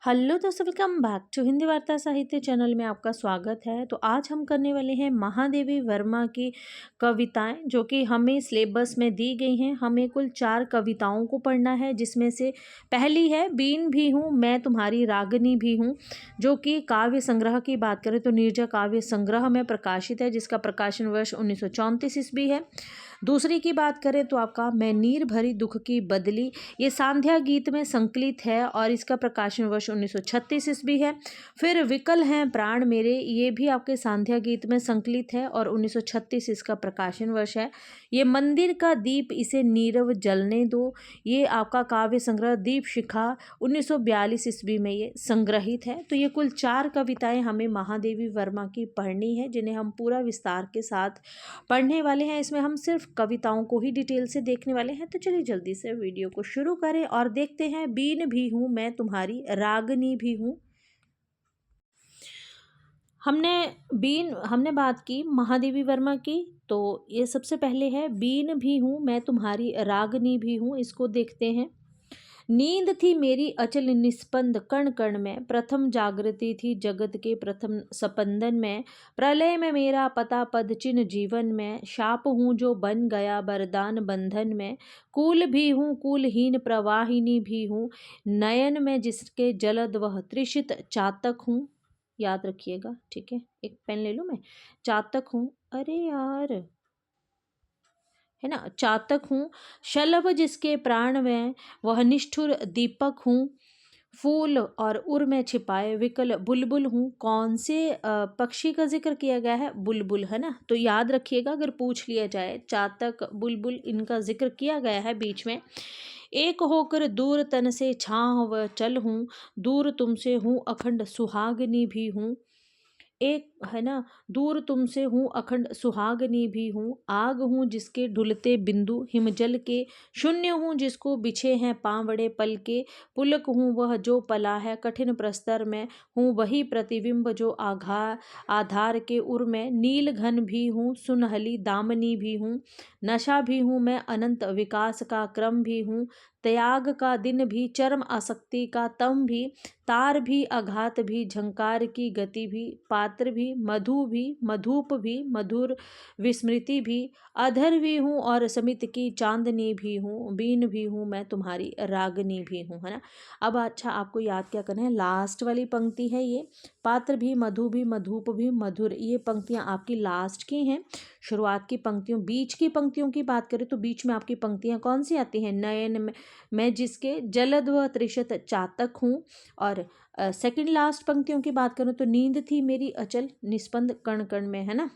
Hello दोस्तों, welcome back to Hindi वार्ता साहित्य चैनल में आपका स्वागत है। तो आज हम करने वाले हैं महादेवी वर्मा की कविताएं, जो कि हमें सिलेबस में दी गई हैं। हमें कुल 4 कविताओं को पढ़ना है, जिसमें से पहली है बीन भी हूँ मैं तुम्हारी रागनी भी हूँ, जो कि काव्य संग्रह की बात करें तो नीरजा काव्य संग्रह में प्रकाशित है, जिसका प्रकाशन वर्ष 1934 ईस्वी है। दूसरी की बात करें तो आपका मैं नीर भरी दुख की बदली, ये सांध्या गीत में संकलित है और इसका प्रकाशन वर्ष 1936 ईस्वी है। फिर विकल हैं प्राण मेरे, ये भी आपके सांध्या गीत में संकलित है और 1936 इसका प्रकाशन वर्ष है। ये मंदिर का दीप इसे नीरव जलने दो, ये आपका काव्य संग्रह दीप शिखा 1942 ईस्वी में ये संग्रहित है। तो ये कुल 4 कविताएं हमें महादेवी वर्मा की पढ़नी है, जिन्हें हम पूरा विस्तार के साथ पढ़ने वाले हैं। इसमें हम सिर्फ कविताओं को ही डिटेल से देखने वाले हैं। तो चलिए जल्दी से वीडियो को शुरू करें और देखते हैं बीन भी हूँ मैं तुम्हारी रागनी भी हूँ। हमने बात की महादेवी वर्मा की, तो ये सबसे पहले है बीन भी हूँ मैं तुम्हारी रागनी भी हूँ। इसको देखते हैं। नींद थी मेरी अचल निस्पंद कण कण में, प्रथम जागृति थी जगत के प्रथम स्पंदन में, प्रलय में मेरा पता पद चिन्ह जीवन में, शाप हूँ जो बन गया वरदान बंधन में, कूल भी हूँ कूलहीन प्रवाहिनी भी हूँ, नयन में जिसके जलद वह त्रिषित चातक हूँ। याद रखिएगा, ठीक है। एक पेन ले लूँ मैं। चातक हूँ, अरे यार, है ना, चातक हूँ, शलभ जिसके प्राण में वह निष्ठुर दीपक हूँ, फूल और उर में छिपाए विकल बुलबुल हूँ। कौन से पक्षी का जिक्र किया गया है? बुलबुल, है ना। तो याद रखिएगा, अगर पूछ लिया जाए चातक बुलबुल इनका जिक्र किया गया है बीच में। एक होकर दूर तन से छाँव व चल हूँ, दूर तुमसे हूँ अखंड सुहागनी भी हूँ। एक, है ना, दूर तुमसे हूँ अखंड सुहागनी भी हूँ, आग हूँ जिसके ढुलते बिंदु हिमजल के, शून्य हूँ जिसको बिछे हैं पांवड़े पल के, पुलक हूँ वह जो पला है कठिन प्रस्तर में, हूँ वही प्रतिबिंब जो आधार के उर में, नील घन भी हूँ सुनहली दामनी भी हूँ, नशा भी हूँ मैं अनंत विकास का क्रम भी हूँ, त्याग का दिन भी चरम आसक्ति का तम भी, तार भी आघात भी झंकार की गति भी, पात्र भी मधु भी मधुप भी मधुर विस्मृति भी, अधर भी हूँ और समित की चांदनी भी हूँ, बीन भी हूँ मैं तुम्हारी रागनी भी हूँ, है ना। अब अच्छा, आपको याद क्या करना है? लास्ट वाली पंक्ति है ये, पात्र भी मधु भी मधुप भी मधुर, ये पंक्तियाँ आपकी लास्ट की हैं। शुरुआत की पंक्तियों, बीच की पंक्तियों की बात करें तो बीच में आपकी पंक्तियाँ कौन सी आती हैं? नयन में मैं जिसके जलद व त्रिशत चातक हूँ, और सेकंड लास्ट पंक्तियों की बात करूँ तो नींद थी मेरी अचल निस्पंद कण कण में, है ना।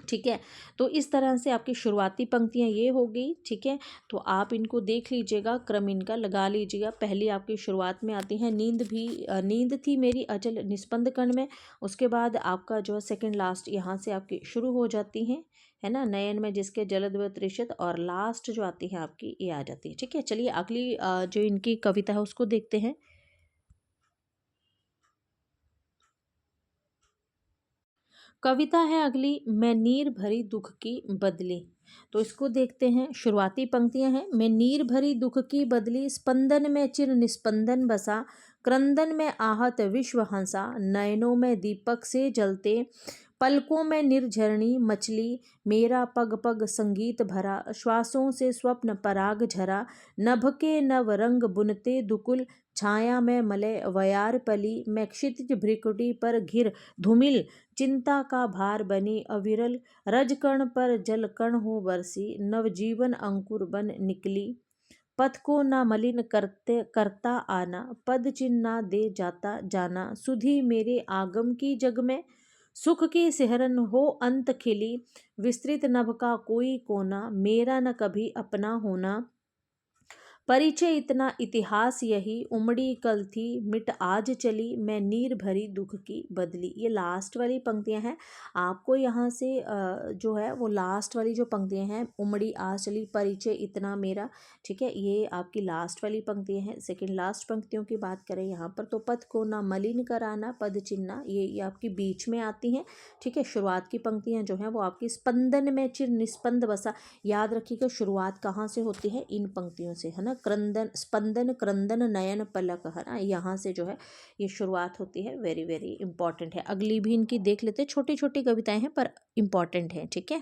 ठीक है, तो इस तरह से आपकी शुरुआती पंक्तियाँ ये हो गई। ठीक है, तो आप इनको देख लीजिएगा, क्रम इनका लगा लीजिएगा। पहली आपकी शुरुआत में आती है नींद थी मेरी अचल निस्पंद कण में, उसके बाद आपका जो है सेकंड लास्ट यहाँ से आपकी शुरू हो जाती हैं, है ना, नयन में जिसके जलद व त्रिशत, और लास्ट जो आती है आपकी ये आ जाती है। ठीक है, चलिए अगली जो इनकी कविता है उसको देखते हैं। कविता है अगली, मैं नीर भरी दुख की बदली। तो इसको देखते हैं। शुरुआती पंक्तियां हैं, मैं नीर भरी दुख की बदली, स्पंदन में चिर निस्पंदन बसा, क्रंदन में आहत विश्व हंसा, नयनों में दीपक से जलते, पलकों में निर्झरणी मचली, मेरा पग पग संगीत भरा, श्वासों से स्वप्न पराग झरा, नभ के नव रंग बुनते दुकुल, छाया में मलय वयार पली, मैं क्षितिज भ्रिकुटी पर घिर धूमिल, चिंता का भार बनी अविरल, रजकण पर जलकण हो बरसी, नवजीवन अंकुर बन निकली, पथ को न मलिन करता आना, पद चिन्ह न दे जाता जाना, सुधी मेरे आगम की जग में, सुख की सिहरन हो अंत खिली, विस्तृत नभ का कोई कोना, मेरा न कभी अपना होना, परिचय इतना इतिहास यही, उमड़ी कल थी मिट आज चली, मैं नीर भरी दुख की बदली। ये लास्ट वाली पंक्तियां हैं। आपको यहाँ से जो है वो लास्ट वाली जो पंक्तियां हैं, उमड़ी आज चली परिचय इतना मेरा, ठीक है, ये आपकी लास्ट वाली पंक्तियां हैं। सेकंड लास्ट पंक्तियों की बात करें यहाँ पर तो पद को ना मलिन कराना, पद चिन्ह ये आपकी बीच में आती हैं। ठीक है, शुरुआत की पंक्तियाँ जो हैं वो आपकी स्पंदन में चिर निस्पंद बसा। याद रखिएगा शुरुआत कहाँ से होती है? इन पंक्तियों से, है ना। क्षण क्रंदन स्पंदन क्रंदन नयन पलक, है ना, यहाँ से जो है ये शुरुआत होती है। वेरी वेरी इंपॉर्टेंट है। अगली भी इनकी देख लेते हैं, छोटी छोटी कविताएं हैं पर इंपॉर्टेंट है, ठीक है।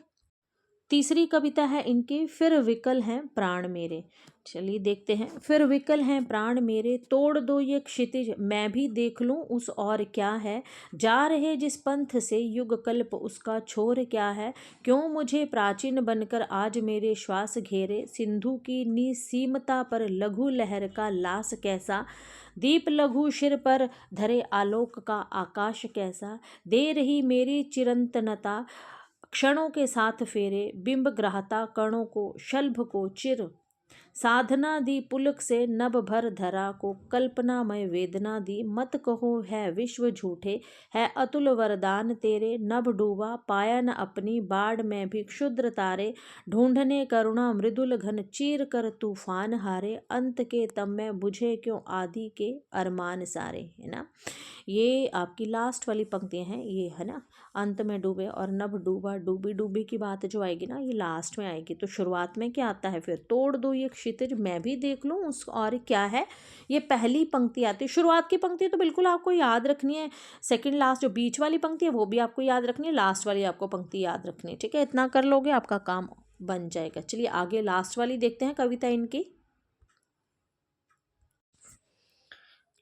तीसरी कविता है इनकी, फिर विकल हैं प्राण मेरे। चलिए देखते हैं। फिर विकल हैं प्राण मेरे, तोड़ दो ये क्षितिज मैं भी देख लूं उस और क्या है। जा रहे जिस पंथ से युग कल्प उसका छोर क्या है। क्यों मुझे प्राचीन बनकर आज मेरे श्वास घेरे। सिंधु की निसीमता पर लघु लहर का लास कैसा। दीप लघु शिर पर धरे आलोक का आकाश कैसा। दे रही मेरी चिरंतनता क्षणों के साथ फेरे। बिंब ग्राहता कणों को शल्भ को चिर। साधना दी पुलक से नभ भर धरा को। कल्पनामय वेदना दी मत कहो है विश्व झूठे। है अतुल वरदान तेरे नभ डूबा पाया न अपनी बाढ़ में भी क्षुद्र तारे। ढूंढने करुणा मृदुल घन चीर कर तूफान हारे। अंत के तब में बुझे क्यों आदि के अरमान सारे, है ना। ये आपकी लास्ट वाली पंक्तियां हैं ये, है ना। अंत में डूबे और नभ डूबा, डूबी डूबी की बात जो आएगी ना ये लास्ट में आएगी। तो शुरुआत में क्या आता है, फिर तोड़ दो ये क्षितिज मैं भी देख लूं उस और क्या है। ये पहली पंक्ति आती है। शुरुआत की पंक्ति तो बिल्कुल आपको याद रखनी है। सेकंड लास्ट जो बीच वाली पंक्ति है वो भी आपको याद रखनी है। लास्ट वाली आपको पंक्ति याद रखनी है, ठीक है। इतना कर लोगे आपका काम बन जाएगा। चलिए आगे लास्ट वाली देखते हैं कविता इनकी।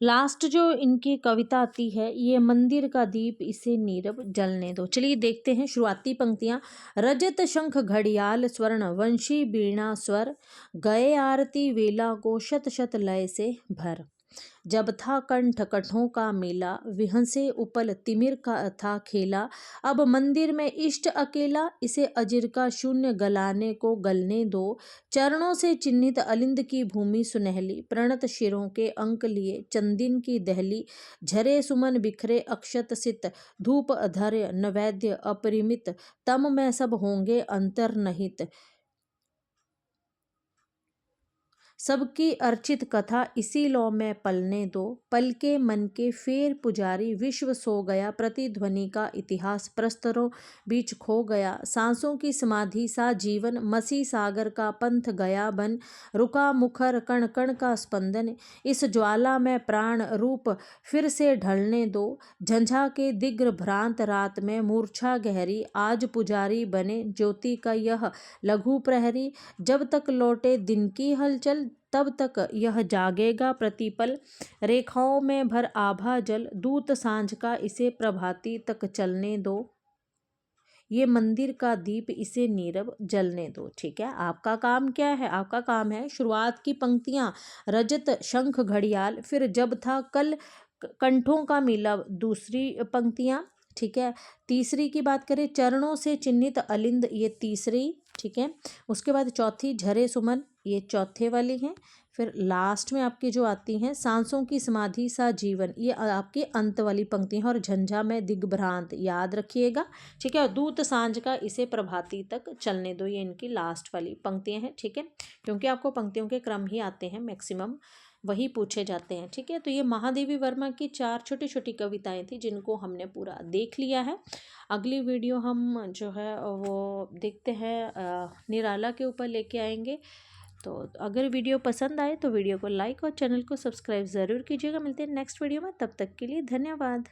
लास्ट जो इनकी कविता आती है, ये मंदिर का दीप इसे नीरव जलने दो। चलिए देखते हैं शुरुआती पंक्तियां। रजत शंख घड़ियाल स्वर्ण वंशी बीणा स्वर। गए आरती वेला को शत शत लय से भर। जब था कंठ कठों का मेला विहंसे उपल तिमिर का था खेला। अब मंदिर में इष्ट अकेला इसे अजिर का शून्य गलाने को गलने दो। चरणों से चिन्हित अलिंद की भूमि सुनहली प्रणत शिरों के अंक लिए चंदिन की दहली। झरे सुमन बिखरे अक्षत सित धूप अधर्य नैवेद्य अपरिमित। तम में सब होंगे अंतर्निहित सबकी अर्चित कथा इसी लौ में पलने दो। पल के मन के फेर पुजारी विश्व सो गया प्रतिध्वनि का इतिहास प्रस्तरों बीच खो गया। सांसों की समाधि सा जीवन मसी सागर का पंथ गया बन। रुका मुखर कण कण का स्पंदन इस ज्वाला में प्राण रूप फिर से ढलने दो। झंझा के दिग्र भ्रांत रात में मूर्छा गहरी आज पुजारी बने ज्योति का यह लघु प्रहरी। जब तक लौटे दिन की हलचल तब तक यह जागेगा प्रतिपल। रेखाओं में भर आभा जल दूत सांझ का इसे प्रभाती तक चलने दो। ये मंदिर का दीप इसे नीरव जलने दो, ठीक है। आपका काम क्या है, आपका काम है शुरुआत की पंक्तियां रजत शंख घड़ियाल, फिर जब था कल कंठों का मिलाव दूसरी पंक्तियां, ठीक है। तीसरी की बात करें चरणों से चिन्हित अलिंद ये तीसरी, ठीक है। उसके बाद चौथी झरे सुमन ये चौथे वाली हैं। फिर लास्ट में आपकी जो आती हैं सांसों की समाधि सा जीवन ये आपकी अंत वाली पंक्ति हैं। और झंझा में दिग्भ्रांत याद रखिएगा, ठीक है। और दूत सांझ का इसे प्रभाती तक चलने दो ये इनकी लास्ट वाली पंक्तियां हैं, ठीक है। क्योंकि आपको पंक्तियों के क्रम ही आते हैं मैक्सिमम, वही पूछे जाते हैं, ठीक है। तो ये महादेवी वर्मा की 4 छोटी छोटी कविताएं थी जिनको हमने पूरा देख लिया है। अगली वीडियो हम जो है वो देखते हैं निराला के ऊपर लेके आएंगे। तो अगर वीडियो पसंद आए तो वीडियो को लाइक और चैनल को सब्सक्राइब ज़रूर कीजिएगा। मिलते हैं नेक्स्ट वीडियो में, तब तक के लिए धन्यवाद।